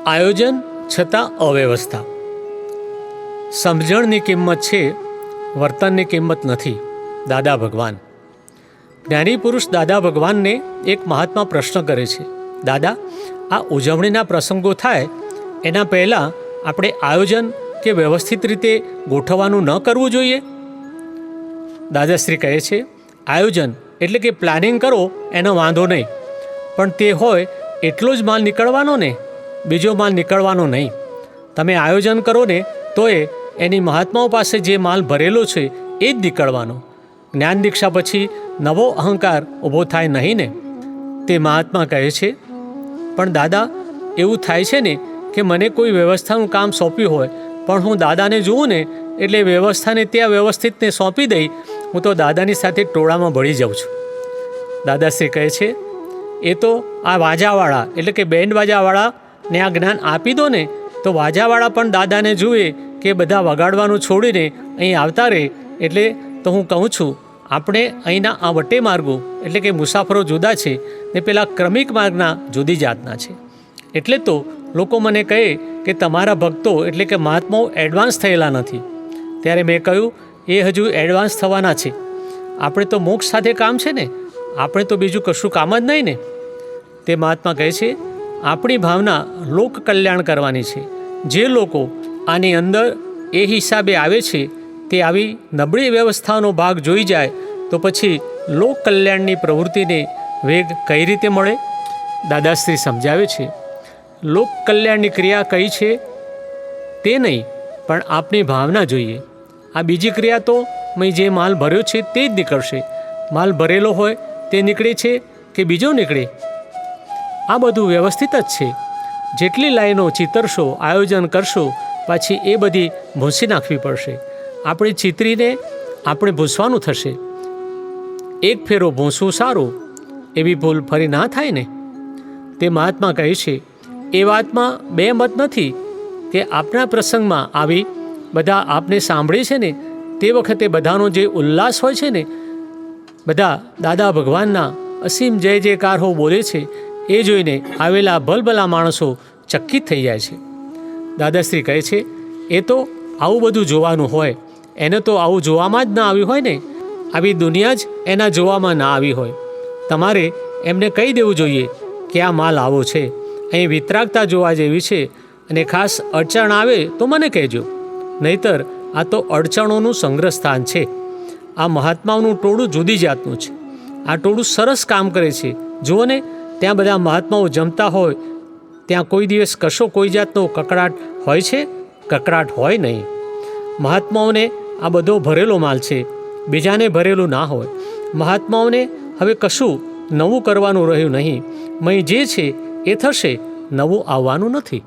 આયોજન છતાં અવ્યવસ્થા. સમજણની કિંમત છે, વર્તનની કિંમત નથી. દાદા ભગવાન. જ્ઞાની પુરુષ દાદા ભગવાનને એક મહાત્મા પ્રશ્ન કરે છે, દાદા, આ ઉજવણીના પ્રસંગો થાય એના પહેલાં આપણે આયોજન કે વ્યવસ્થિત રીતે ગોઠવવાનું ન કરવું જોઈએ? દાદાશ્રી કહે છે, આયોજન એટલે કે પ્લાનિંગ કરો એનો વાંધો નહીં, પણ તે હોય એટલો જ માલ નીકળવાનો ને, બીજો માલ નીકળવાનો નહીં. તમે આયોજન કરો ને તો એની મહાત્માઓ પાસે જે માલ ભરેલો છે એ જ નીકળવાનો. જ્ઞાન દીક્ષા પછી નવો અહંકાર ઊભો થાય નહીં ને? તે મહાત્મા કહે છે, પણ દાદા, એવું થાય છે ને કે મને કોઈ વ્યવસ્થાનું કામ સોંપ્યું હોય, પણ હું દાદાને જોઉં ને એટલે વ્યવસ્થાને ત્યાં વ્યવસ્થિતને સોંપી દઈ, હું તો દાદાની સાથે ટોળામાં ભળી જાઉં છું. દાદાશ્રી કહે છે, એ તો આ વાજાવાળા એટલે કે બેન્ડ વાજાવાળાને આ જ્ઞાન આપી દો ને તો વાજાવાળા પણ દાદાને જુએ કે બધા વગાડવાનું છોડીને અહીં આવતા રહે. એટલે તો હું કહું છું, આપણે અહીંના આ વટે માર્ગો એટલે કે મુસાફરો જુદા છે ને પેલા ક્રમિક માર્ગના જુદી જાતના છે. એટલે તો લોકો મને કહે કે તમારા ભક્તો એટલે કે મહાત્માઓ એડવાન્સ થયેલા નથી. ત્યારે મેં કહ્યું, એ હજુ એડવાન્સ થવાના છે. આપણે તો મોક્ષ સાથે કામ છે ને, આપણે તો બીજું કશું કામ જ નહીં ને. તે મહાત્મા કહે છે, આપણી ભાવના લોક કલ્યાણ કરવાની છે. જે લોકો આની અંદર એ હિસાબે આવે છે તે આવી નબળી વ્યવસ્થાનો ભાગ જોઈ જાય તો પછી લોક કલ્યાણની પ્રવૃત્તિને વેગ કઈ રીતે મળે? દાદાશ્રી સમજાવે છે, લોક કલ્યાણની ક્રિયા કઈ છે તે નહીં, પણ આપની ભાવના જોઈએ. આ બીજી ક્રિયા તો મેં જે માલ ભર્યો છે તે જ નીકળશે. માલ ભરેલો હોય તે નીકળે છે કે બીજો નીકળે? આ બધું વ્યવસ્થિત જ છે. જેટલી લાઈનો ચિતરશો, આયોજન કરશો, પાછી એ બધી ભૂંસી નાખવી પડશે. આપણે ચિતરીને આપણે ભૂંસવાનું થશે. એક ફેરો ભૂંસવું સારું, એવી ભૂલ ફરી ના થાય ને? તે મહાત્મા કહે છે, એ વાતમાં બે મત નથી કે આપના પ્રસંગમાં આવી બધા આપને સાંભળે છે ને તે વખતે બધાનો જે ઉલ્લાસ હોય છે ને, બધા દાદા ભગવાનના અસીમ જય જયકારો બોલે છે, એ જોઈને આવેલા ભલભલા માણસો ચકિત થઈ જાય છે. દાદાશ્રી કહે છે, એ તો આવું બધું જોવાનું હોય, એને તો આવું જોવામાં જ ના આવ્યું હોય ને, આવી દુનિયા જ એના જોવામાં ના આવી હોય. તમારે એમને કહી દેવું જોઈએ કે આ માલ આવો છે, અહીં વિતરાગતા જોવા જેવી છે, અને ખાસ અડચણ આવે તો મને કહેજો. નહીતર આ તો અડચણોનું સંગ્રહ સ્થાન છે. આ મહાત્માઓનું ટોળું જુદી જાતનું છે. આ ટોળું સરસ કામ કરે છે. જુઓ ને, ત્યાં બધા મહાત્માઓ જમતા હોય, ત્યાં કોઈ દિવસ કશો કોઈ જાતનો કકડાટ હોય છે? કકડાટ હોય નહીં. મહાત્માઓને આ બધો ભરેલો માલ છે, બીજાને ભરેલું ના હોય. મહાત્માઓને હવે કશું નવું કરવાનું રહ્યું નહીં. મય જે છે એ થશે, નવું આવવાનું નથી.